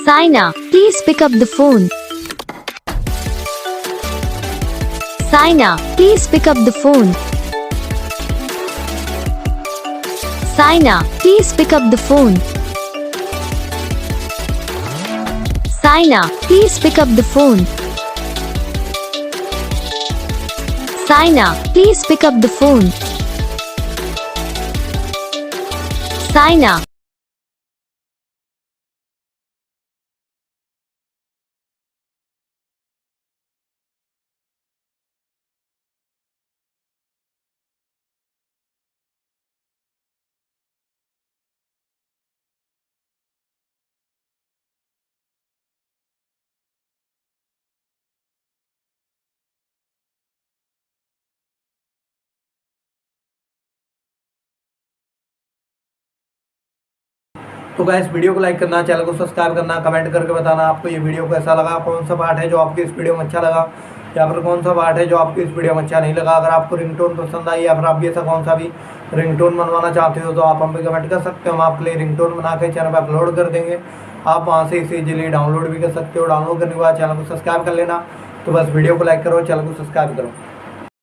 Saina, please pick up the phone. Saina, please pick up the phone. Saina, please pick up the phone. Saina, please pick up the phone. Saina, please pick up the phone. Saina. तो guys video को like करना, channel को subscribe करना, comment करके बताना आपको ये video कैसा लगा, कौन सा पार्ट है जो आपको इस वीडियो में अच्छा लगा या फिर कौन सा पार्ट है जो आपको इस वीडियो में अच्छा नहीं लगा। अगर आपको रिंगटोन पसंद आई या फिर आप भी ऐसा कौन सा भी रिंगटोन बनवाना चाहते हो तो आप हम पे कमेंट कर सकते हो। हम आपके लिए रिंगटोन बना के चैनल पर अपलोड कर देंगे। आप वहाँ से इसे इजीली डाउनलोड भी कर सकते हो। डाउनलोड करने के बाद चैनल को सब्सक्राइब कर लेना। तो बस वीडियो को लाइक करो, चैनल को सब्सक्राइब करो।